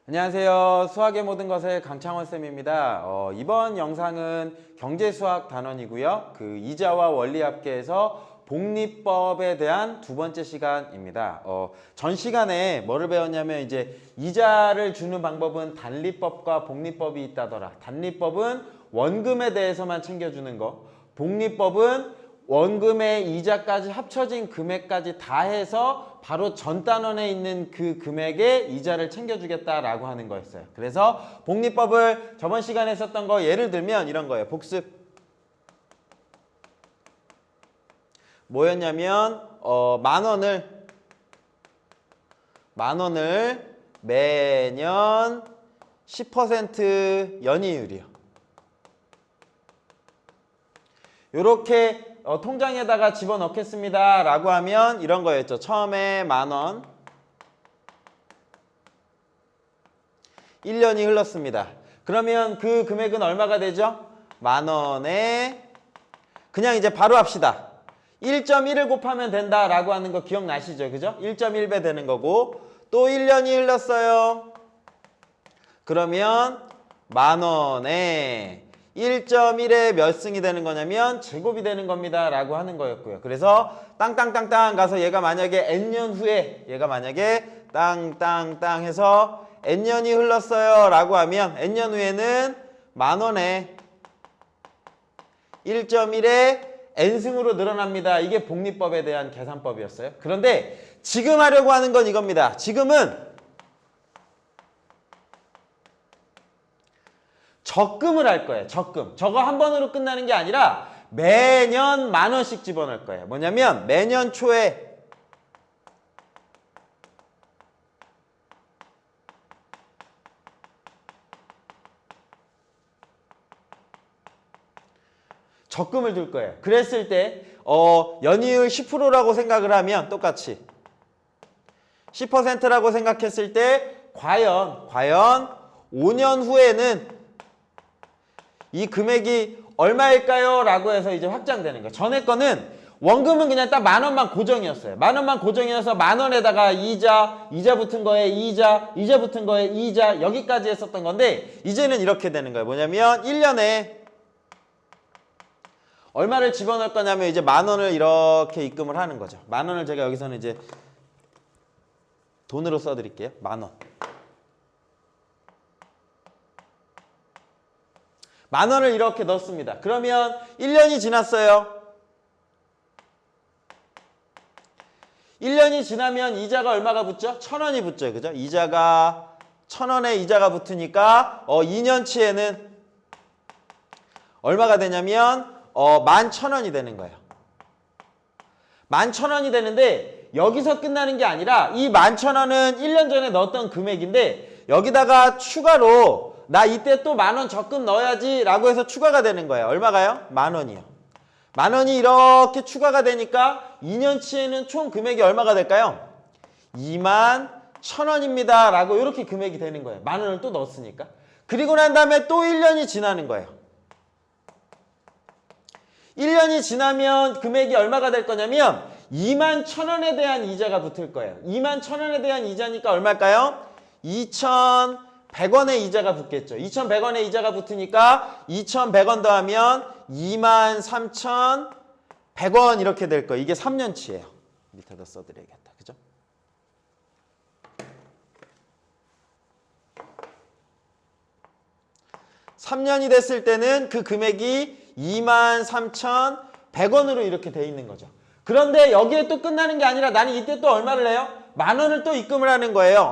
안녕하세요. 수학의 모든 것의 강창원 쌤입니다. 이번 영상은 경제수학 단원이고요. 그 이자와 원리합계에서 복리법에 대한 두 번째 시간입니다. 전 시간에 뭐를 배웠냐면 이제 이자를 주는 방법은 단리법과 복리법이 있다더라. 단리법은 원금에 대해서만 챙겨주는 거. 복리법은 원금의 이자까지 합쳐진 금액까지 다 해서 바로 전 단원에 있는 그 금액에 이자를 챙겨주겠다라고 하는 거였어요. 그래서 복리법을 저번 시간에 했었던 거 예를 들면 이런 거예요. 복습. 뭐였냐면 만 원을 매년 10% 연이율이요. 요렇게 통장에다가 집어넣겠습니다 라고 하면 이런 거였죠. 처음에 만원 1년이 흘렀습니다. 그러면 그 금액은 얼마가 되죠? 만원에 그냥 이제 바로 합시다. 1.1을 곱하면 된다라고 하는 거 기억나시죠? 그죠? 1.1배 되는 거고 또 1년이 흘렀어요. 그러면 만원에 1.1에 몇 승이 되는 거냐면 제곱이 되는 겁니다 라고 하는 거였고요. 그래서 땅땅땅땅 가서 얘가 만약에 n년 후에 얘가 만약에 땅땅땅 해서 n년이 흘렀어요 라고 하면 n년 후에는 만원에 1.1에 n승으로 늘어납니다. 이게 복리법에 대한 계산법이었어요. 그런데 지금 하려고 하는 건 이겁니다. 지금은 적금을 할 거예요. 적금. 저거 한 번으로 끝나는 게 아니라 매년 만 원씩 집어넣을 거예요. 뭐냐면 매년 초에 적금을 둘 거예요. 그랬을 때 연이율 10%라고 생각을 하면 똑같이 10%라고 생각했을 때 과연 5년 후에는 이 금액이 얼마일까요? 라고 해서 이제 확장되는 거예요. 전에 거는 원금은 그냥 딱 만 원만 고정이었어요. 만 원만 고정이어서 만 원에다가 이자 붙은 거에 이자 붙은 거에 이자 여기까지 했었던 건데 이제는 이렇게 되는 거예요. 뭐냐면 1년에 얼마를 집어넣을 거냐면 이제 만 원을 이렇게 입금을 하는 거죠. 만 원을 제가 여기서는 이제 돈으로 써드릴게요. 만 원. 만 원을 이렇게 넣습니다. 그러면 1년이 지났어요. 1년이 지나면 이자가 얼마가 붙죠? 1,000원이 붙죠. 그죠? 이자가 1,000원에 이자가 붙으니까 2년치에는 얼마가 되냐면 11,000원이 되는 거예요. 11,000원이 되는데 여기서 끝나는 게 아니라 이 11,000원은 1년 전에 넣었던 금액인데 여기다가 추가로 나 이때 또 만 원 적금 넣어야지 라고 해서 추가가 되는 거예요. 얼마가요? 만 원이요. 만 원이 이렇게 추가가 되니까 2년치에는 총 금액이 얼마가 될까요? 21,000원입니다 라고 이렇게 금액이 되는 거예요. 만 원을 또 넣었으니까. 그리고 난 다음에 또 1년이 지나는 거예요. 1년이 지나면 금액이 얼마가 될 거냐면 21,000원에 대한 이자가 붙을 거예요. 21,000원에 대한 이자니까 얼마일까요? 2,100원의 이자가 붙겠죠. 2,100원의 이자가 붙으니까 2,100원 더하면 23,100원 이렇게 될 거예요. 이게 3년치예요. 밑에다 써드려야겠다. 그죠? (3년이) 됐을 때는 그 금액이 23,100원으로 이렇게 돼 있는 거죠. 그런데 여기에 또 끝나는 게 아니라 나는 이때 또 얼마를 내요? 만 원을 또 입금을 하는 거예요.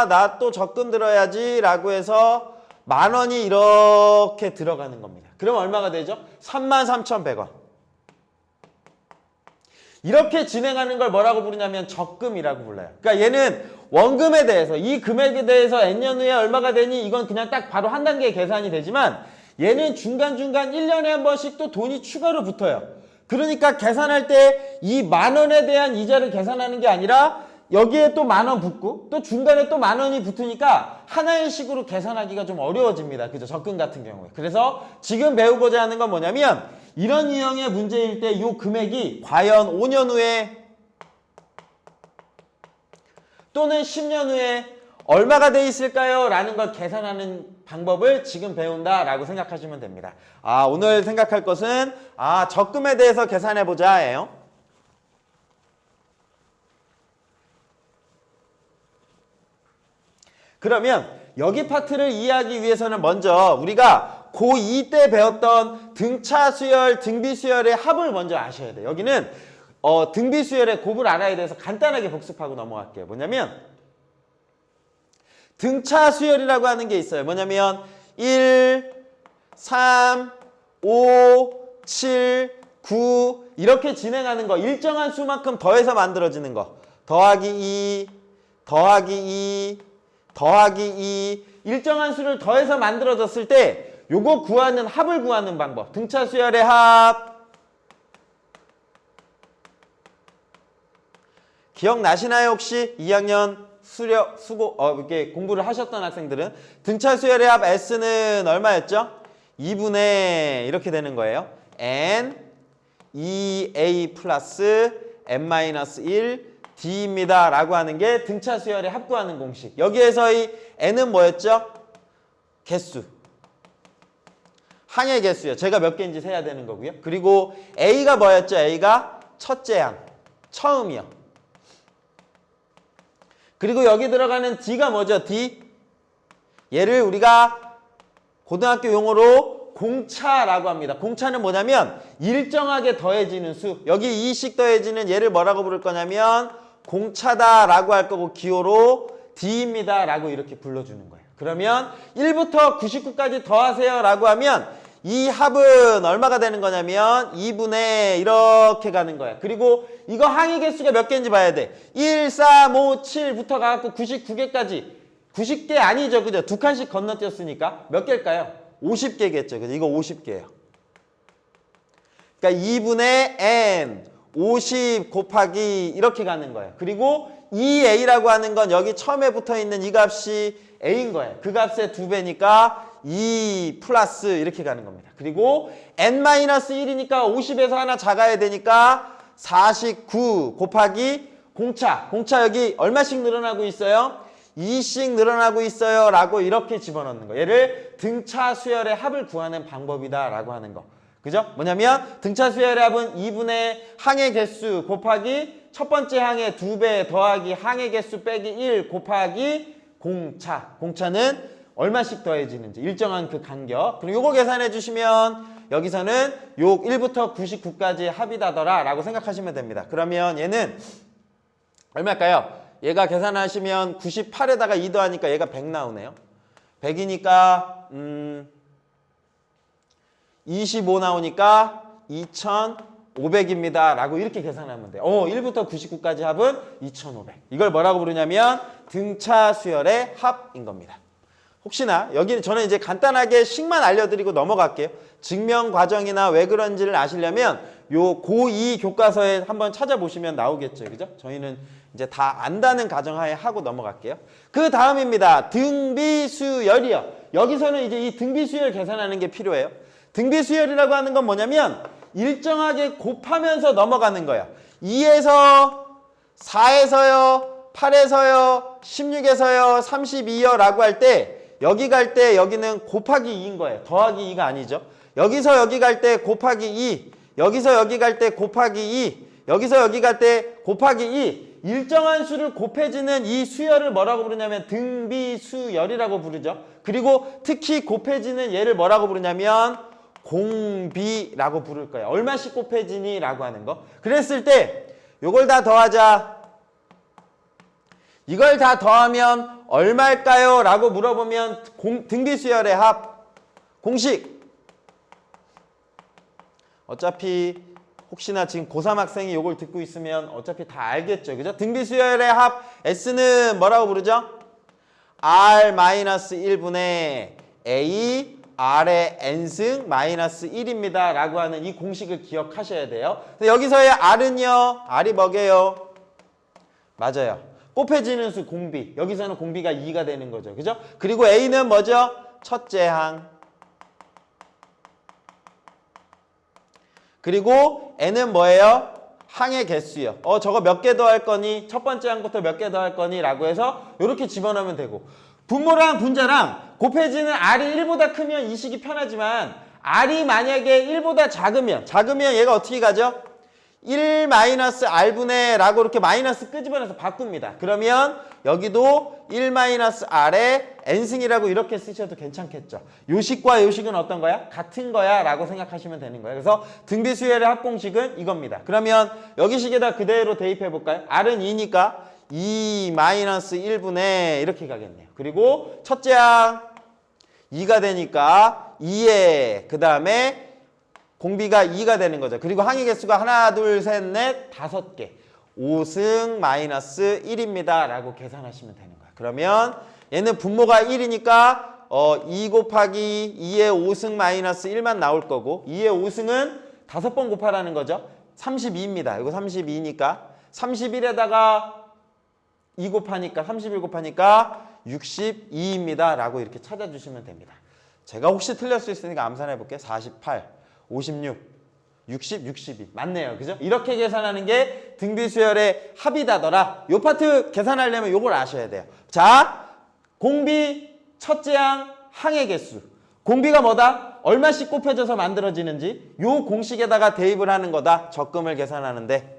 나 또 적금 들어야지 라고 해서 만 원이 이렇게 들어가는 겁니다. 그럼 얼마가 되죠? 33,100원. 이렇게 진행하는 걸 뭐라고 부르냐면 적금이라고 불러요. 그러니까 얘는 원금에 대해서 이 금액에 대해서 n년 후에 얼마가 되니 이건 그냥 딱 바로 한 단계 계산이 되지만 얘는 중간중간 1년에 한 번씩 또 돈이 추가로 붙어요. 그러니까 계산할 때 이 만 원에 대한 이자를 계산하는 게 아니라 여기에 또 만 원 붙고 또 중간에 또 만 원이 붙으니까 하나의 식으로 계산하기가 좀 어려워집니다. 그죠? 적금 같은 경우에. 그래서 지금 배우고자 하는 건 뭐냐면 이런 유형의 문제일 때 이 금액이 과연 5년 후에 또는 10년 후에 얼마가 돼 있을까요? 라는 걸 계산하는 방법을 지금 배운다라고 생각하시면 됩니다. 오늘 생각할 것은 적금에 대해서 계산해보자예요. 그러면 여기 파트를 이해하기 위해서는 먼저 우리가 고2 때 배웠던 등차 수열, 등비 수열의 합을 먼저 아셔야 돼요. 여기는 등비 수열의 곱을 알아야 돼서 간단하게 복습하고 넘어갈게요. 뭐냐면 등차 수열이라고 하는 게 있어요. 뭐냐면 1, 3, 5, 7, 9 이렇게 진행하는 거, 일정한 수만큼 더해서 만들어지는 거. 더하기 2, 더하기 2, 더하기 2 일정한 수를 더해서 만들어졌을 때 요거 구하는 합을 구하는 방법. 등차 수열의 합. 기억나시나요? 혹시 2학년 이렇게 공부를 하셨던 학생들은 등차 수열의 합 S는 얼마였죠? 2분의 이렇게 되는 거예요. N 2A 플러스 N-1 D입니다. 라고 하는 게 등차 수열의 합 구하는 공식. 여기에서 이 N은 뭐였죠? 개수. 항의 개수요. 제가 몇 개인지 세야 되는 거고요. 그리고 A가 뭐였죠? A가 첫째 항. 처음이요. 그리고 여기 들어가는 D가 뭐죠? D. 얘를 우리가 고등학교 용어로 공차라고 합니다. 공차는 뭐냐면 일정하게 더해지는 수. 여기 2씩 더해지는 얘를 뭐라고 부를 거냐면 공차다라고 할 거고 기호로 D입니다. 라고 이렇게 불러주는 거예요. 그러면 1부터 99까지 더하세요. 라고 하면 이 합은 얼마가 되는 거냐면 2분의 이렇게 가는 거야. 그리고 이거 항의 개수가 몇 개인지 봐야 돼. 1, 3, 5, 7부터 가갖고 99개까지. 90개 아니죠. 그죠? 두 칸씩 건너뛰었으니까 몇 개일까요? 50개겠죠. 그죠? 이거 50개예요. 그러니까 2분의 n 50 곱하기 이렇게 가는 거예요. 그리고 2a라고 하는 건 여기 처음에 붙어있는 이 값이 a인 거예요. 그 값의 2배니까 2 플러스 이렇게 가는 겁니다. 그리고 n-1이니까 50에서 하나 작아야 되니까 49 곱하기 공차. 공차 여기 얼마씩 늘어나고 있어요? 2씩 늘어나고 있어요. 라고 이렇게 집어넣는 거. 얘를 등차 수열의 합을 구하는 방법이다. 라고 하는 거. 그죠? 뭐냐면 등차 수열의 합은 2분의 항의 개수 곱하기 첫 번째 항의 2배 더하기 항의 개수 빼기 1 곱하기 공차. 공차는 얼마씩 더해지는지 일정한 그 간격. 그럼 요거 계산해 주시면 여기서는 요 1부터 99까지 합이다더라 라고 생각하시면 됩니다. 그러면 얘는 얼마일까요? 얘가 계산하시면 98에다가 2 더하니까 얘가 100 나오네요. 100이니까 25 나오니까 2500입니다. 라고 이렇게 계산하면 돼요. 1부터 99까지 합은 2500. 이걸 뭐라고 부르냐면 등차 수열의 합인 겁니다. 혹시나 여기는 저는 이제 간단하게 식만 알려드리고 넘어갈게요. 증명 과정이나 왜 그런지를 아시려면 요 고2 교과서에 한번 찾아보시면 나오겠죠. 그죠? 저희는 이제 다 안다는 가정하에 하고 넘어갈게요. 그 다음입니다. 등비수열이요. 여기서는 이제 이 등비수열 계산하는 게 필요해요. 등비수열이라고 하는 건 뭐냐면 일정하게 곱하면서 넘어가는 거예요. 2에서 4에서요, 8에서요, 16에서요, 32요 라고 할 때 여기 갈 때 여기는 곱하기 2인 거예요. 더하기 2가 아니죠. 여기서 여기 갈 때 곱하기 2, 여기서 여기 갈 때 곱하기 2, 여기서 여기 갈 때 곱하기 2. 일정한 수를 곱해지는 이 수열을 뭐라고 부르냐면 등비수열이라고 부르죠. 그리고 특히 곱해지는 얘를 뭐라고 부르냐면 공비라고 부를 거예요. 얼마씩 곱해지니? 라고 하는 거. 그랬을 때 요걸 다 더하자. 이걸 다 더하면 얼마일까요? 라고 물어보면 등비수열의 합 공식. 어차피 혹시나 지금 고3 학생이 요걸 듣고 있으면 어차피 다 알겠죠. 그죠? 등비수열의 합 S는 뭐라고 부르죠? R-1분의 A R의 N승 마이너스 1입니다. 라고 하는 이 공식을 기억하셔야 돼요. 여기서의 R은요. R이 뭐게요? 맞아요. 곱해지는 수 공비. 여기서는 공비가 2가 되는 거죠. 그죠? 그리고 A는 뭐죠? 첫째 항. 그리고 N은 뭐예요? 항의 개수요. 저거 몇 개 더 할 거니? 첫 번째 항부터 몇 개 더 할 거니? 라고 해서 이렇게 집어넣으면 되고, 분모랑 분자랑 곱해지는 R이 1보다 크면 이 식이 편하지만 R이 만약에 1보다 작으면 얘가 어떻게 가죠? 1-R분의 라고 이렇게 마이너스 끄집어내서 바꿉니다. 그러면 여기도 1-R의 n승이라고 이렇게 쓰셔도 괜찮겠죠. 요식과 요식은 어떤 거야? 같은 거야 라고 생각하시면 되는 거예요. 그래서 등비수열의 합공식은 이겁니다. 그러면 여기 식에다 그대로 대입해 볼까요? R은 2니까 2-1분의 이렇게 가겠네요. 그리고 첫째 항 2가 되니까 2에 그 다음에 공비가 2가 되는 거죠. 그리고 항의 개수가 하나, 둘, 셋, 넷, 5개. 5승 마이너스 1입니다. 라고 계산하시면 되는 거예요. 그러면 얘는 분모가 1이니까 2 곱하기 2의 5승 마이너스 1만 나올 거고 2의 5승은 5번 곱하라는 거죠. 32입니다. 이거 32니까 31에다가 2 곱하니까 31 곱하니까 62입니다. 라고 이렇게 찾아주시면 됩니다. 제가 혹시 틀릴 수 있으니까 암산해 볼게요. 48, 56, 60, 62. 맞네요. 그죠? 이렇게 계산하는 게 등비수열의 합이다더라. 요 파트 계산하려면 요걸 아셔야 돼요. 자, 공비, 첫째 항, 항의 개수. 공비가 뭐다? 얼마씩 곱해져서 만들어지는지 요 공식에다가 대입을 하는 거다. 적금을 계산하는데.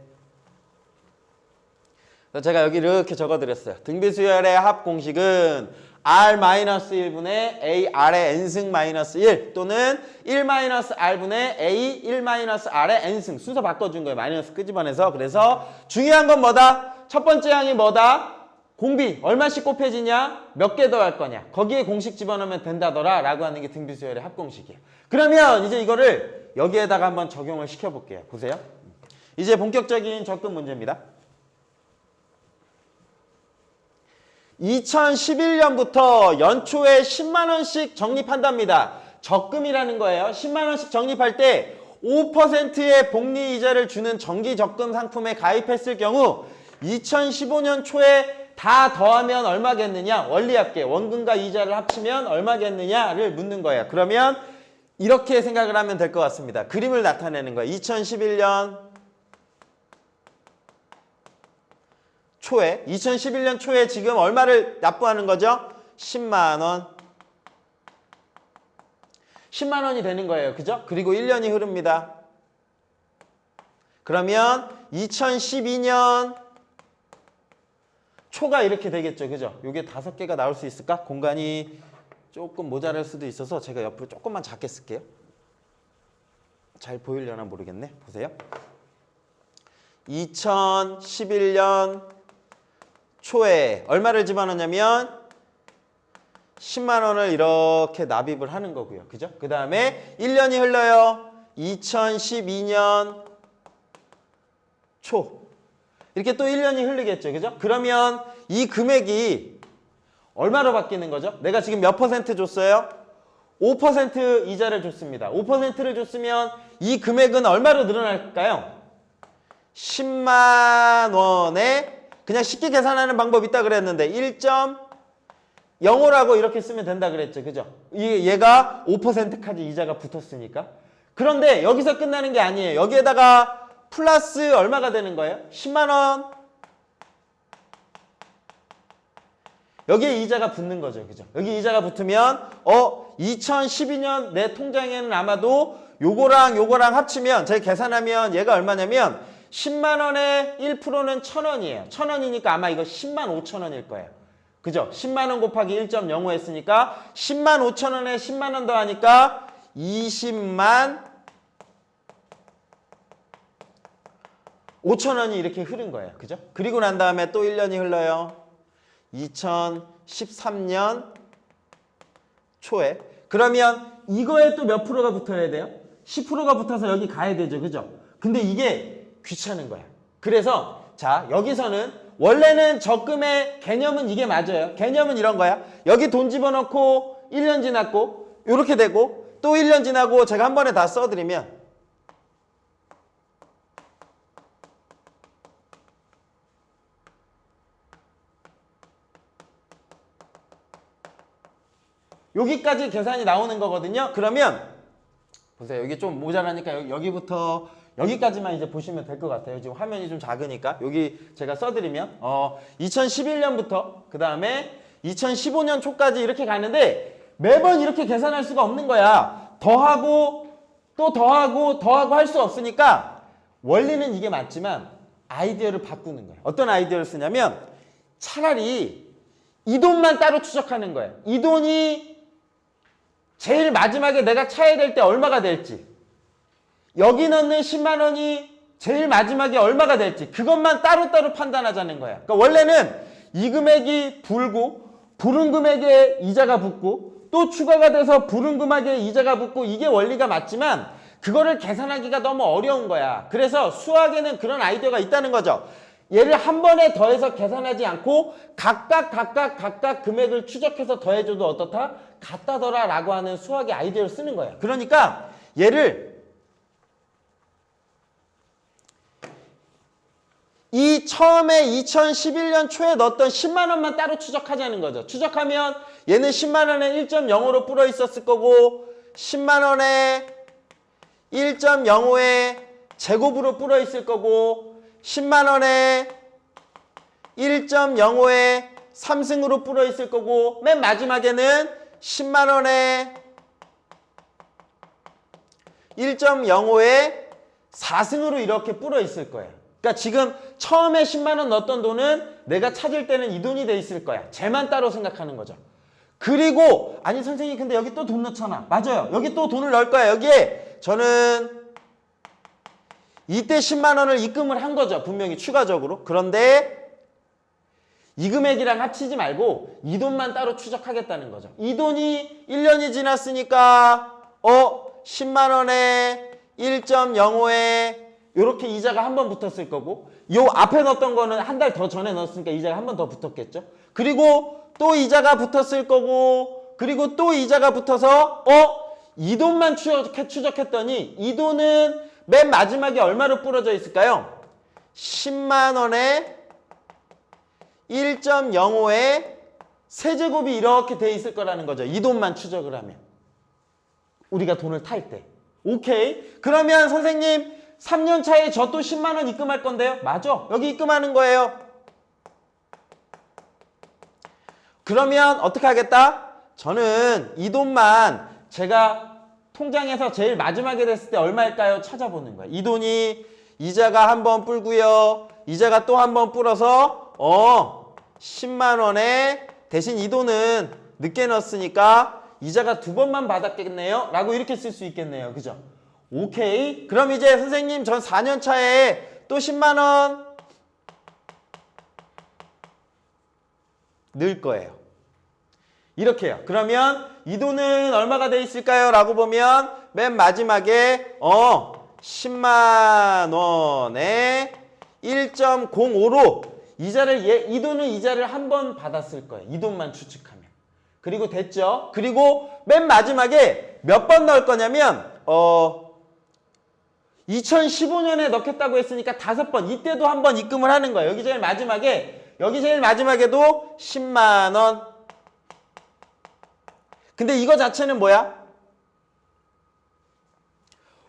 제가 여기 이렇게 적어드렸어요. 등비수열의 합 공식은 R-1분의 AR의 n승 마이너스 1 또는 1-R분의 A 1-R의 n승 순서 바꿔준 거예요. 마이너스 끄집어내서. 그래서 중요한 건 뭐다? 첫 번째 항이 뭐다? 공비 얼마씩 곱해지냐? 몇 개 더 할 거냐? 거기에 공식 집어넣으면 된다더라 라고 하는 게 등비수열의 합공식이에요. 그러면 이제 이거를 여기에다가 한번 적용을 시켜볼게요. 보세요. 이제 본격적인 적금 문제입니다. 2011년부터 연초에 10만 원씩 적립한답니다. 적금이라는 거예요. 10만 원씩 적립할 때 5%의 복리 이자를 주는 정기 적금 상품에 가입했을 경우 2015년 초에 다 더하면 얼마겠느냐? 원리합계, 원금과 이자를 합치면 얼마겠느냐를 묻는 거예요. 그러면 이렇게 생각을 하면 될 것 같습니다. 그림을 나타내는 거예요. 2011년 초에 지금 얼마를 납부하는 거죠? 10만 원. 10만 원이 되는 거예요. 그죠? 그리고 1년이 흐릅니다. 그러면 2012년 초가 이렇게 되겠죠. 그죠? 요게 5개가 나올 수 있을까? 공간이 조금 모자랄 수도 있어서 제가 옆으로 조금만 작게 쓸게요. 잘 보이려나 모르겠네. 보세요. 2011년 초에 얼마를 집어넣냐면 10만 원을 이렇게 납입을 하는 거고요. 그죠? 그 다음에 1년이 흘러요. 2012년 초. 이렇게 또 1년이 흐르겠죠. 그죠? 그러면 이 금액이 얼마로 바뀌는 거죠? 내가 지금 몇 퍼센트 줬어요? 5% 이자를 줬습니다. 5%를 줬으면 이 금액은 얼마로 늘어날까요? 10만 원에 그냥 쉽게 계산하는 방법 있다 그랬는데 1.05라고 이렇게 쓰면 된다 그랬죠. 그죠? 얘가 5%까지 이자가 붙었으니까. 그런데 여기서 끝나는 게 아니에요. 여기에다가 플러스 얼마가 되는 거예요? 10만 원. 여기에 이자가 붙는 거죠. 그죠? 여기 이자가 붙으면 2012년 내 통장에는 아마도 요거랑 합치면 제가 계산하면 얘가 얼마냐면 10만 원에 1%는 1,000원이에요. 1,000원이니까 아마 이거 10만 5천 원일 거예요. 그죠? 10만 원 곱하기 1.05 했으니까 10만 5천 원에 10만 원 더하니까 20만 5천 원이 이렇게 흐른 거예요. 그죠? 그리고 난 다음에 또 1년이 흘러요. 2013년 초에. 그러면 이거에 또 몇 프로가 붙어야 돼요? 10%가 붙어서 여기 가야 되죠. 그죠? 근데 이게 귀찮은 거야. 그래서 자 여기서는 원래는 적금의 개념은 이게 맞아요. 개념은 이런 거야. 여기 돈 집어넣고 1년 지났고 이렇게 되고 또 1년 지나고 제가 한 번에 다 써드리면 여기까지 계산이 나오는 거거든요. 그러면 보세요. 여기 좀 모자라니까 여기부터 여기까지만 이제 보시면 될 것 같아요. 지금 화면이 좀 작으니까 여기 제가 써드리면 2011년부터 그 다음에 2015년 초까지 이렇게 가는데 매번 이렇게 계산할 수가 없는 거야. 더하고 또 더하고 할 수 없으니까 원리는 이게 맞지만 아이디어를 바꾸는 거예요. 어떤 아이디어를 쓰냐면 차라리 이 돈만 따로 추적하는 거예요. 이 돈이 제일 마지막에 내가 차야 될 때 얼마가 될지, 여기 넣는 10만 원이 제일 마지막에 얼마가 될지 그것만 따로따로 판단하자는 거야. 그러니까 원래는 이 금액이 불고 부른 금액에 이자가 붙고 또 추가가 돼서 부른 금액에 이자가 붙고 이게 원리가 맞지만 그거를 계산하기가 너무 어려운 거야. 그래서 수학에는 그런 아이디어가 있다는 거죠. 얘를 한 번에 더해서 계산하지 않고 각각 금액을 추적해서 더해줘도 어떻다? 같다더라 라고 하는 수학의 아이디어를 쓰는 거야. 그러니까 얘를 이 처음에 2011년 초에 넣었던 10만 원만 따로 추적하자는 거죠. 추적하면 얘는 10만 원에 1.05로 불어 있었을 거고 10만 원에 1.05에 제곱으로 불어 있을 거고 10만 원에 1.05에 3승으로 불어 있을 거고 맨 마지막에는 10만 원에 1.05에 4승으로 이렇게 불어 있을 거예요. 그러니까 지금 처음에 10만 원 넣었던 돈은 내가 찾을 때는 이 돈이 돼 있을 거야. 쟤만 따로 생각하는 거죠. 그리고 아니 선생님 근데 여기 또 돈 넣잖아. 맞아요. 여기 또 돈을 넣을 거야. 여기에 저는 이때 10만 원을 입금을 한 거죠. 분명히 추가적으로. 그런데 이 금액이랑 합치지 말고 이 돈만 따로 추적하겠다는 거죠. 이 돈이 1년이 지났으니까 10만 원에 1.05에 이렇게 이자가 한 번 붙었을 거고 요 앞에 넣었던 거는 한 달 더 전에 넣었으니까 이자가 한 번 더 붙었겠죠. 그리고 또 이자가 붙었을 거고 그리고 또 이자가 붙어서 이 돈만 추적했더니 이 돈은 맨 마지막에 얼마로 부러져 있을까요? 10만 원에 1.05에 세제곱이 이렇게 돼 있을 거라는 거죠. 이 돈만 추적을 하면. 우리가 돈을 탈 때. 오케이. 그러면 선생님 3년 차에 저 또 10만 원 입금할 건데요. 맞아. 여기 입금하는 거예요. 그러면 어떻게 하겠다? 저는 이 돈만 제가 통장에서 제일 마지막에 됐을 때 얼마일까요? 찾아보는 거예요. 이 돈이 이자가 한 번 불고요. 이자가 또 한 번 불어서 10만 원에 대신 이 돈은 늦게 넣었으니까 이자가 두 번만 받았겠네요. 라고 이렇게 쓸 수 있겠네요. 그죠? 오케이. 그럼 이제 선생님 전 4년 차에 또 10만 원 넣을 거예요. 이렇게요. 그러면 이 돈은 얼마가 돼 있을까요? 라고 보면 맨 마지막에 10만 원에 1.05로 이자를 이 돈은 이자를 한 번 받았을 거예요. 이 돈만 추측하면. 그리고 됐죠? 그리고 맨 마지막에 몇 번 넣을 거냐면 2015년에 넣겠다고 했으니까 5번. 이때도 한 번 입금을 하는 거예요. 여기 제일 마지막에도 10만 원. 근데 이거 자체는 뭐야?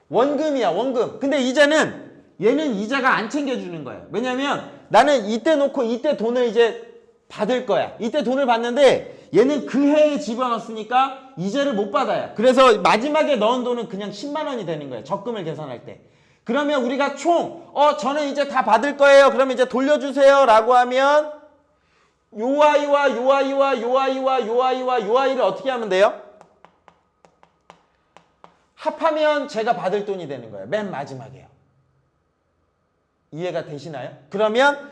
원금이야, 원금. 근데 이자는 얘는 이자가 안 챙겨주는 거예요. 왜냐면 나는 이때 놓고 이때 돈을 이제 받을 거야. 이때 돈을 받는데 얘는 그 해에 집어넣었으니까 이자를 못 받아요. 그래서 마지막에 넣은 돈은 그냥 10만 원이 되는 거예요. 적금을 계산할 때. 그러면 우리가 총 저는 이제 다 받을 거예요. 그러면 이제 돌려주세요. 라고 하면 요 아이와 요 아이와 요 아이와 요 아이와 요 아이를 어떻게 하면 돼요? 합하면 제가 받을 돈이 되는 거예요. 맨 마지막에요. 이해가 되시나요? 그러면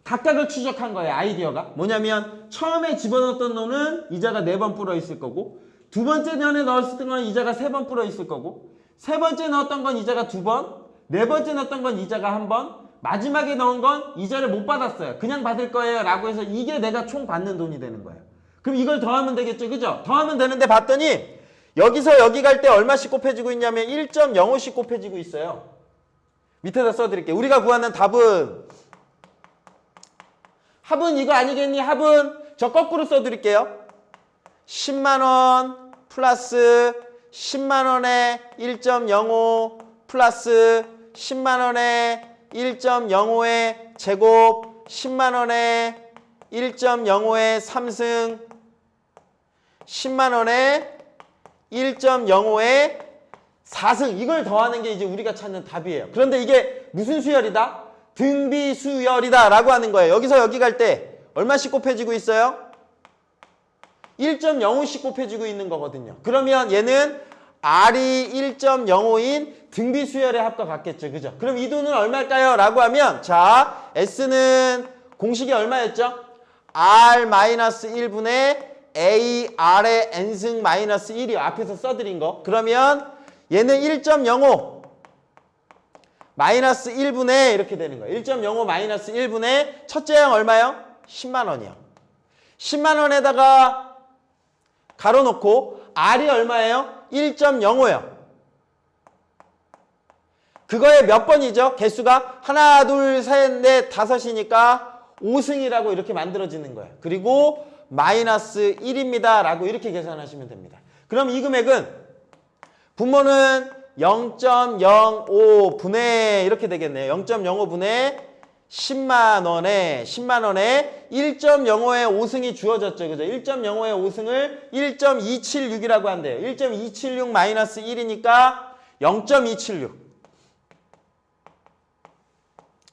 각각을 추적한 거예요. 아이디어가. 뭐냐면 처음에 집어넣었던 돈은 이자가 4번 불어 있을 거고 두 번째 년에 넣었을 건 이자가 3번 불어 있을 거고 세 번째 넣었던 건 이자가 2번, 네 번째 넣었던 건 이자가 1번, 마지막에 넣은 건 이자를 못 받았어요. 그냥 받을 거예요. 라고 해서 이게 내가 총 받는 돈이 되는 거예요. 그럼 이걸 더하면 되겠죠. 그죠? 더하면 되는데 봤더니 여기서 여기 갈 때 얼마씩 곱해지고 있냐면 1.05씩 곱해지고 있어요. 밑에다 써드릴게요. 우리가 구하는 답은 합은 이거 아니겠니? 합은 저 거꾸로 써드릴게요. 10만 원 플러스 10만 원에 1.05 플러스 10만 원에 1.05의 제곱, 10만 원에 1.05의 3승, 10만 원에 1.05의 4승. 이걸 더하는 게 이제 우리가 찾는 답이에요. 그런데 이게 무슨 수열이다? 등비 수열이다 라고 하는 거예요. 여기서 여기 갈 때 얼마씩 곱해지고 있어요? 1.05씩 곱해지고 있는 거거든요. 그러면 얘는 R이 1.05인 등비 수열의 합과 같겠죠. 그죠? 그럼 이 돈은 얼마일까요? 라고 하면 자, S는 공식이 얼마였죠? R-1분의 AR의 N승 마이너스 1이요. 앞에서 써드린 거. 그러면 얘는 1.05 마이너스 1분의 이렇게 되는 거예요. 1.05 마이너스 1분의 첫째 항 얼마요? 10만 원이요. 10만 원에다가 가로 놓고 R이 얼마예요? 1.05요. 그거의 몇 번이죠? 개수가 하나, 둘, 셋, 넷, 다섯이니까 5승이라고 이렇게 만들어지는 거예요. 그리고 마이너스 1입니다. 라고 이렇게 계산하시면 됩니다. 그럼 이 금액은 분모는 0.05분의 이렇게 되겠네요. 0.05분의 10만 원에 1.05의 5승이 주어졌죠. 그죠? 1.05의 5승을 1.276이라고 한대요. 1.276 마이너스 1이니까 0.276.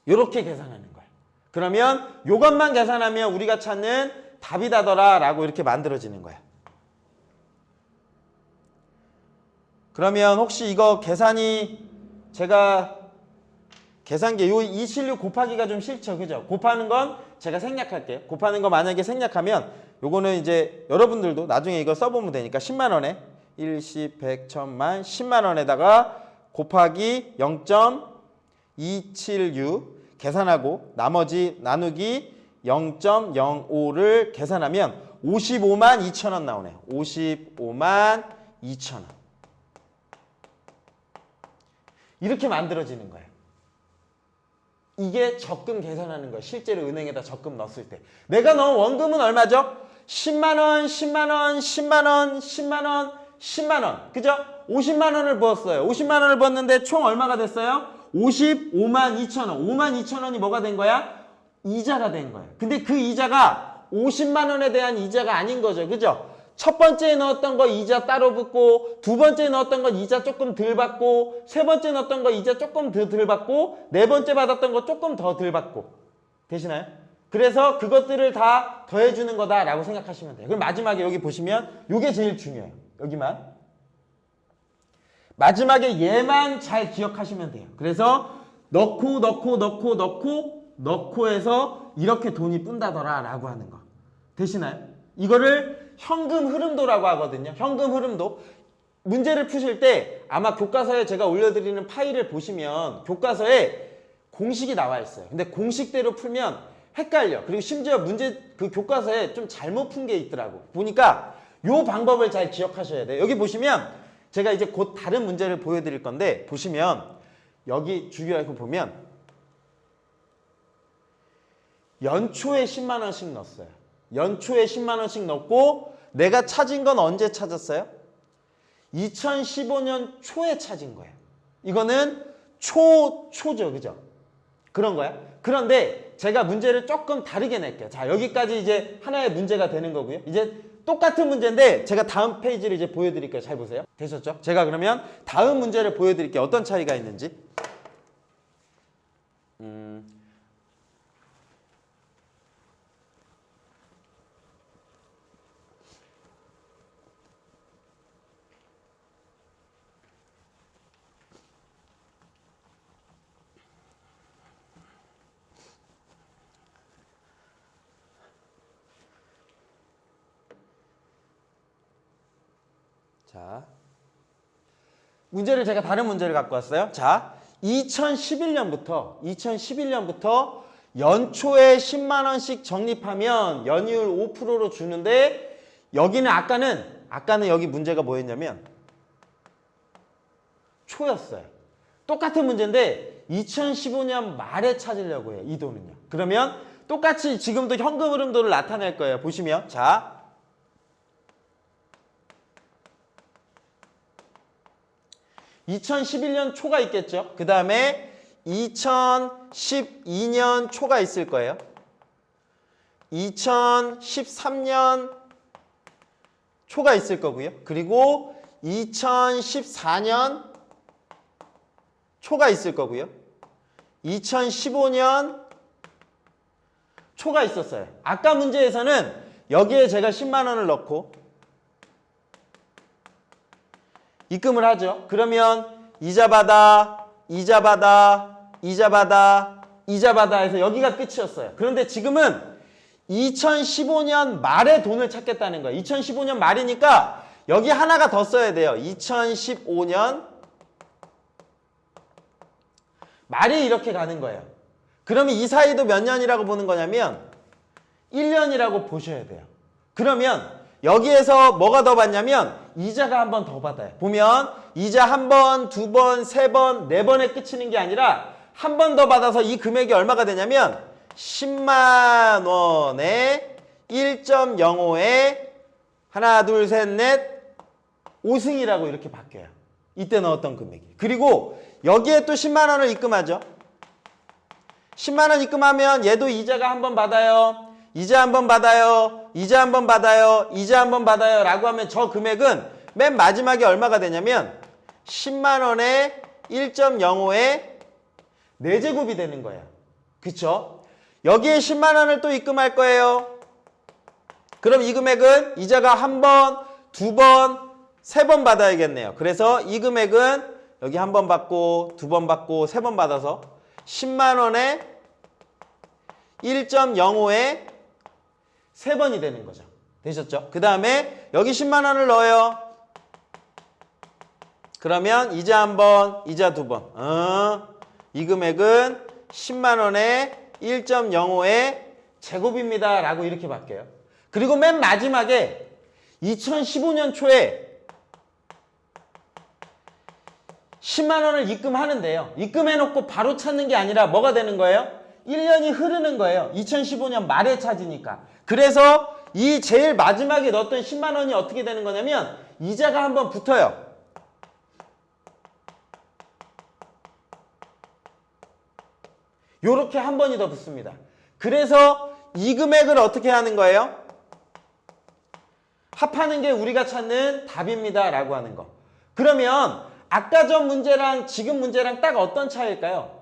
이렇게 계산하는 거예요. 그러면 이것만 계산하면 우리가 찾는 답이다더라 라고 이렇게 만들어지는 거야. 그러면 혹시 이거 계산이 제가 계산기 요 276 곱하기가 좀 싫죠. 그죠? 곱하는 건 제가 생략할게요. 곱하는 거 만약에 생략하면 요거는 이제 여러분들도 나중에 이거 써보면 되니까 10만 원에 1, 10, 100, 1000만 10만 원에다가 곱하기 0.276 계산하고 나머지 나누기 0.05를 계산하면 55만 2천 원 나오네요. 55만 2천 원. 이렇게 만들어지는 거예요. 이게 적금 계산하는 거예요. 실제로 은행에다 적금 넣었을 때. 내가 넣은 원금은 얼마죠? 10만 원, 10만 원, 10만 원, 10만 원, 10만 원. 그죠? 50만 원을 부었어요. 50만 원을 부었는데 총 얼마가 됐어요? 55만 2천 원. 5만 2천 원이 뭐가 된 거야? 이자가 된 거예요. 근데 그 이자가 50만 원에 대한 이자가 아닌 거죠. 그죠? 첫 번째에 넣었던 거 이자 따로 붙고, 두 번째에 넣었던 거 이자 조금 덜 받고, 세 번째 넣었던 거 이자 조금 덜 받고, 네 번째 받았던 거 조금 더 덜 받고. 되시나요? 그래서 그것들을 다 더해주는 거다라고 생각하시면 돼요. 그럼 마지막에 여기 보시면 이게 제일 중요해요. 여기만. 마지막에 얘만 잘 기억하시면 돼요. 그래서 넣고 해서 이렇게 돈이 푼다더라 라고 하는 거. 되시나요? 이거를 현금 흐름도라고 하거든요. 현금 흐름도. 문제를 푸실 때 아마 교과서에 제가 올려드리는 파일을 보시면 교과서에 공식이 나와 있어요. 근데 공식대로 풀면 헷갈려. 그리고 심지어 문제 그 교과서에 좀 잘못 푼 게 있더라고. 보니까 요 방법을 잘 기억하셔야 돼요. 여기 보시면 제가 이제 곧 다른 문제를 보여드릴 건데 보시면 여기 주의하고 보면 연초에 10만 원씩 넣었어요. 연초에 10만 원씩 넣고 내가 찾은 건 언제 찾았어요? 2015년 초에 찾은 거예요. 이거는 초죠. 그죠? 그런 거야. 그런데 제가 문제를 조금 다르게 낼게요. 자, 여기까지 이제 하나의 문제가 되는 거고요. 이제 똑같은 문제인데 제가 다음 페이지를 이제 보여드릴게요. 잘 보세요. 되셨죠? 제가 그러면 다음 문제를 보여드릴게요. 어떤 차이가 있는지. 자, 문제를 제가 다른 문제를 갖고 왔어요. 자, 2011년부터 연초에 10만 원씩 적립하면 연이율 5%로 주는데 여기는 아까는 여기 문제가 뭐였냐면 초였어요. 똑같은 문제인데 2015년 말에 찾으려고 해요. 이 돈은요. 그러면 똑같이 지금도 현금 흐름도를 나타낼 거예요. 보시면 자, 2011년 초가 있겠죠. 그 다음에 2012년 초가 있을 거예요. 2013년 초가 있을 거고요. 그리고 2014년 초가 있을 거고요. 2015년 초가 있었어요. 아까 문제에서는 여기에 제가 10만 원을 넣고 입금을 하죠. 그러면 이자 받아, 이자 받아, 이자 받아, 이자 받아 해서 여기가 끝이었어요. 그런데 지금은 2015년 말에 돈을 찾겠다는 거예요. 2015년 말이니까 여기 하나가 더 써야 돼요. 2015년 말이 이렇게 가는 거예요. 그러면 이 사이도 몇 년이라고 보는 거냐면 1년이라고 보셔야 돼요. 그러면 여기에서 뭐가 더 받냐면 이자가 한 번 더 받아요. 보면 이자 한 번, 두 번, 세 번, 네 번에 그치는 게 아니라 한 번 더 받아서 이 금액이 얼마가 되냐면 10만 원에 1.05에 하나, 둘, 셋, 넷 5승이라고 이렇게 바뀌어요. 이때 넣었던 금액이. 그리고 여기에 또 10만 원을 입금하죠. 10만 원 입금하면 얘도 이자가 한 번 받아요. 이자 한 번 받아요. 이자 한 번 받아요. 이자 한 번 받아요. 라고 하면 저 금액은 맨 마지막에 얼마가 되냐면 10만 원에 1.05에 4제곱이 되는 거예요. 그쵸? 여기에 10만 원을 또 입금할 거예요. 그럼 이 금액은 이자가 한 번, 두 번, 세 번 받아야겠네요. 그래서 이 금액은 여기 한 번 받고, 두 번 받고, 세 번 받아서 10만 원에 1.05에 3번이 되는 거죠. 되셨죠? 그 다음에 여기 10만 원을 넣어요. 그러면 이자 한 번, 이자 두 번. 이 금액은 10만 원에 1.05의 제곱입니다. 라고 이렇게 바뀌어요. 그리고 맨 마지막에 2015년 초에 10만 원을 입금하는데요. 입금해놓고 바로 찾는 게 아니라 뭐가 되는 거예요? 1년이 흐르는 거예요. 2015년 말에 찾으니까. 그래서 이 제일 마지막에 넣었던 10만 원이 어떻게 되는 거냐면 이자가 한번 붙어요. 요렇게 한 번이 더 붙습니다. 그래서 이 금액을 어떻게 하는 거예요? 합하는 게 우리가 찾는 답입니다. 라고 하는 거. 그러면 아까 전 문제랑 지금 문제랑 딱 어떤 차이일까요?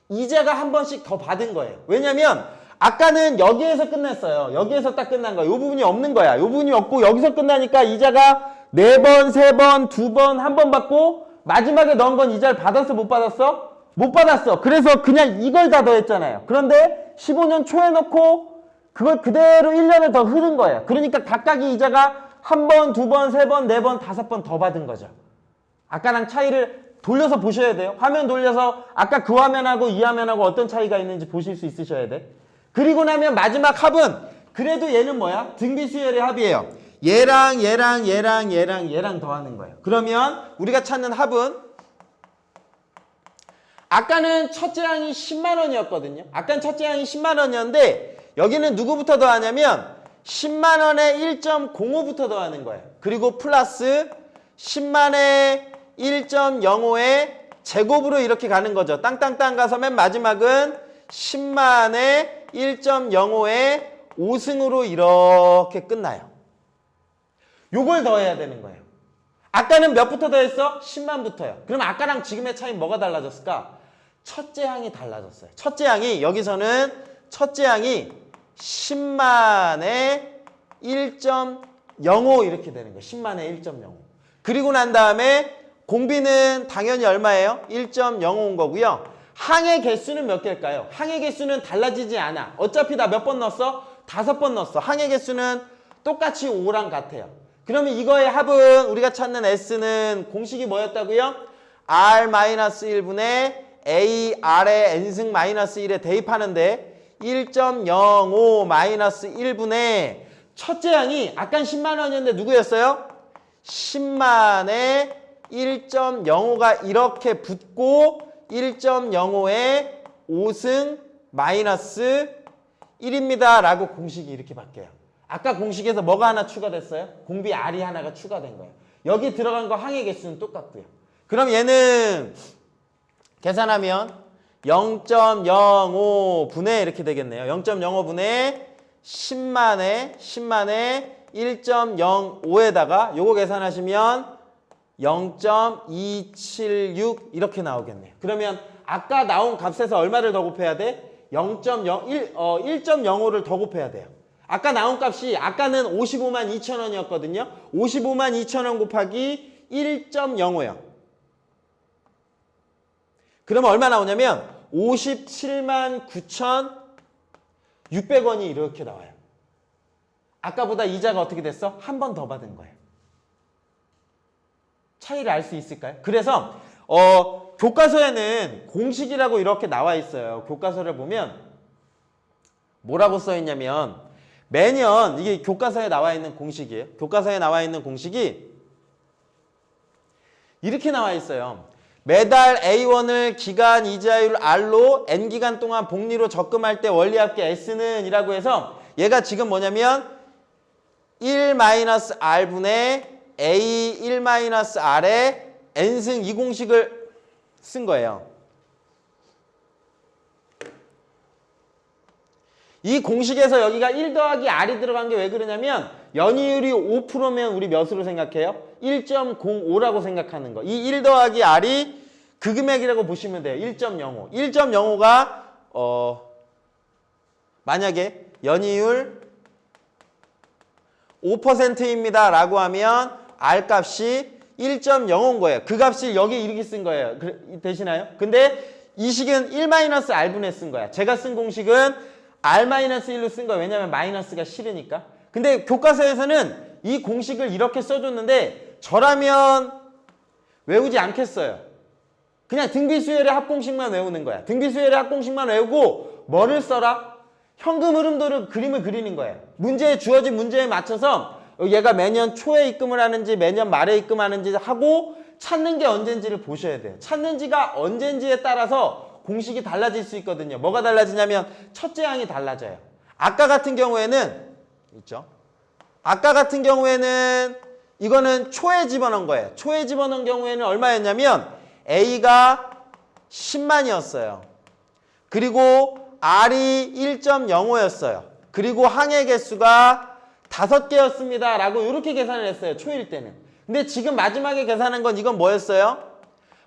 이자가 한 번씩 더 받은 거예요. 왜냐면 아까는 여기에서 끝냈어요. 여기에서 딱 끝난 거야. 이 부분이 없는 거야. 이 부분이 없고 여기서 끝나니까 이자가 4번, 3번, 2번, 1번 받고 마지막에 넣은 건 이자를 받았어? 못 받았어? 못 받았어. 그래서 그냥 이걸 다 더했잖아요. 그런데 15년 초에 넣고 그걸 그대로 1년을 더 흐른 거예요. 그러니까 각각의 이자가 1번, 2번, 3번, 4번, 5번 더 받은 거죠. 아까랑 차이를 돌려서 보셔야 돼요. 화면 돌려서 아까 그 화면하고 이 화면하고 어떤 차이가 있는지 보실 수 있으셔야 돼. 그리고 나면 마지막 합은 그래도 얘는 뭐야? 등비수열의 합이에요. 얘랑 얘랑 얘랑 얘랑 얘랑 더하는 거예요. 그러면 우리가 찾는 합은 아까는 첫째 항이 10만 원이었거든요. 아까는 첫째 항이 10만 원이었는데 여기는 누구부터 더하냐면 10만 원에 1.05부터 더하는 거예요. 그리고 플러스 10만에 1.05의 제곱으로 이렇게 가는 거죠. 땅땅땅 가서 맨 마지막은 10만에 1.05의 5승으로 이렇게 끝나요. 요걸 더해야 되는 거예요. 아까는 몇부터 더했어? 10만부터요. 그럼 아까랑 지금의 차이 뭐가 달라졌을까? 첫째 항이 달라졌어요. 첫째 항이 여기서는 첫째 항이 10만에 1.05 이렇게 되는 거예요. 10만에 1.05. 그리고 난 다음에 공비는 당연히 얼마예요? 1.05인 거고요. 항의 개수는 몇 개일까요? 항의 개수는 달라지지 않아. 어차피 다 몇 번 넣었어? 5번 넣었어. 항의 개수는 똑같이 5랑 같아요. 그러면 이거의 합은 우리가 찾는 S는 공식이 뭐였다고요? R-1분의 AR의 N승 마이너스 1에 대입하는데 1.05-1분의 첫째 항이 아까 10만 원이었는데 누구였어요? 10만에 1.05가 이렇게 붙고 1.05에 5승 마이너스 1입니다. 라고 공식이 이렇게 바뀌어요. 아까 공식에서 뭐가 하나 추가됐어요? 공비 R이 하나가 추가된 거예요. 여기 들어간 거 항의 개수는 똑같고요. 그럼 얘는 계산하면 0.05분의 이렇게 되겠네요. 0.05분의 10만에 1.05에다가 요거 계산하시면 0.276 이렇게 나오겠네요. 그러면 아까 나온 값에서 얼마를 더 곱해야 돼? 1.05를 더 곱해야 돼요. 아까 나온 값이 아까는 55만 2천 원이었거든요. 55만 2천 원 곱하기 1.05요. 그러면 얼마 나오냐면 57만 9,600원이 이렇게 나와요. 아까보다 이자가 어떻게 됐어? 한 번 더 받은 거예요. 차이를 알 수 있을까요? 그래서 교과서에는 공식이라고 이렇게 나와 있어요. 교과서를 보면 뭐라고 써 있냐면 매년 이게 교과서에 나와 있는 공식이에요. 교과서에 나와 있는 공식이 이렇게 나와 있어요. 매달 A1을 기간 이자율 R로 N기간 동안 복리로 적금할 때 원리합계 S는 이라고 해서 얘가 지금 뭐냐면 1-R분의 A1-R에 N승 이 공식을 쓴 거예요. 이 공식에서 여기가 1 더하기 R이 들어간 게 왜 그러냐면 연이율이 5%면 우리 몇으로 생각해요? 1.05라고 생각하는 거. 이 1 더하기 R이 그 금액이라고 보시면 돼요. 1.05. 1.05가 만약에 연이율 5%입니다 라고 하면 R값이 1.05인 거예요. 그 값을 여기 이렇게 쓴 거예요. 되시나요? 근데 이 식은 1-R분의 쓴 거야. 제가 쓴 공식은 R-1로 쓴 거예요. 왜냐면 마이너스가 싫으니까. 근데 교과서에서는 이 공식을 이렇게 써줬는데 저라면 외우지 않겠어요. 그냥 등비수열의 합공식만 외우는 거야. 등비수열의 합공식만 외우고 뭐를 써라? 현금 흐름도를 그림을 그리는 거예요. 문제에 주어진 문제에 맞춰서 얘가 매년 초에 입금을 하는지 매년 말에 입금하는지 하고 찾는 게 언젠지를 보셔야 돼요. 찾는지가 언젠지에 따라서 공식이 달라질 수 있거든요. 뭐가 달라지냐면 첫째 항이 달라져요. 아까 같은 경우에는 있죠. 아까 같은 경우에는 이거는 초에 집어넣은 거예요. 초에 집어넣은 경우에는 얼마였냐면 A가 10만이었어요. 그리고 R이 1.05였어요. 그리고 항의 개수가 5개였습니다. 라고 이렇게 계산을 했어요. 초일 때는. 근데 지금 마지막에 계산한 건 이건 뭐였어요?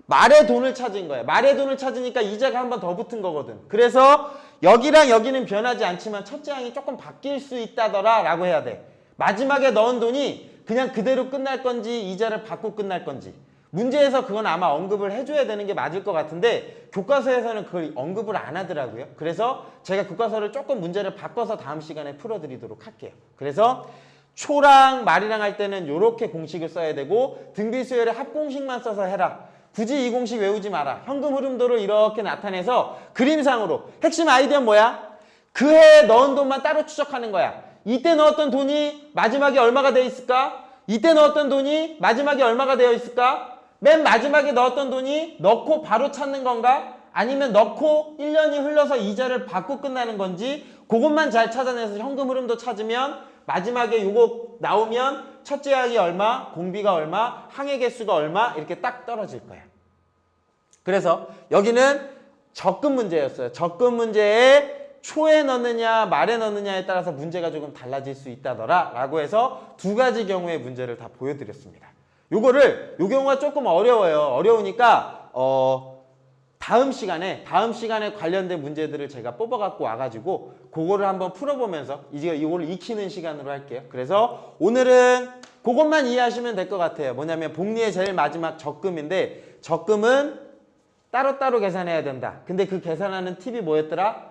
말의 돈을 찾은 거예요. 말의 돈을 찾으니까 이자가 한 번 더 붙은 거거든. 그래서 여기랑 여기는 변하지 않지만 첫째 항이 조금 바뀔 수 있다더라 라고 해야 돼. 마지막에 넣은 돈이 그냥 그대로 끝날 건지 이자를 받고 끝날 건지. 문제에서 그건 아마 언급을 해줘야 되는 게 맞을 것 같은데 교과서에서는 그걸 언급을 안 하더라고요. 그래서 제가 교과서를 조금 문제를 바꿔서 다음 시간에 풀어드리도록 할게요. 그래서 초랑 말이랑 할 때는 이렇게 공식을 써야 되고 등비수열의 합공식만 써서 해라. 굳이 이 공식 외우지 마라. 현금 흐름도를 이렇게 나타내서 그림상으로 핵심 아이디어는 뭐야? 그 해에 넣은 돈만 따로 추적하는 거야. 이때 넣었던 돈이 마지막에 얼마가 되어 있을까? 이때 넣었던 돈이 마지막에 얼마가 되어 있을까? 맨 마지막에 넣었던 돈이 넣고 바로 찾는 건가? 아니면 넣고 1년이 흘러서 이자를 받고 끝나는 건지 그것만 잘 찾아내서 현금 흐름도 찾으면 마지막에 요거 나오면 첫째 항이 얼마, 공비가 얼마, 항의 개수가 얼마 이렇게 딱 떨어질 거야. 그래서 여기는 적금 문제였어요. 적금 문제에 초에 넣느냐 말에 넣느냐에 따라서 문제가 조금 달라질 수 있다더라 라고 해서 두 가지 경우의 문제를 다 보여드렸습니다. 요 경우가 조금 어려워요. 어려우니까 다음 시간에 관련된 문제들을 제가 뽑아갖고 와가지고 그거를 한번 풀어보면서 이제 이거를 익히는 시간으로 할게요. 그래서 오늘은 그것만 이해하시면 될 것 같아요. 뭐냐면 복리의 제일 마지막 적금인데 적금은 따로따로 계산해야 된다. 근데 그 계산하는 팁이 뭐였더라?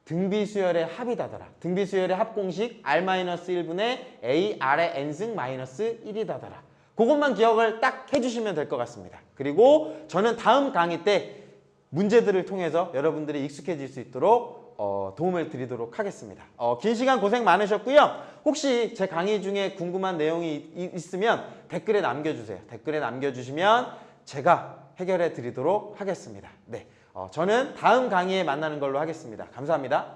등비수열의 합이다더라. 등비수열의 합공식 R-1분의 A, R의 N승 마이너스 1이다더라. 그것만 기억을 딱 해주시면 될 것 같습니다. 그리고 저는 다음 강의 때 문제들을 통해서 여러분들이 익숙해질 수 있도록 도움을 드리도록 하겠습니다. 긴 시간 고생 많으셨고요. 혹시 제 강의 중에 궁금한 내용이 있으면 댓글에 남겨주세요. 댓글에 남겨주시면 제가 해결해 드리도록 하겠습니다. 네, 저는 다음 강의에 만나는 걸로 하겠습니다. 감사합니다.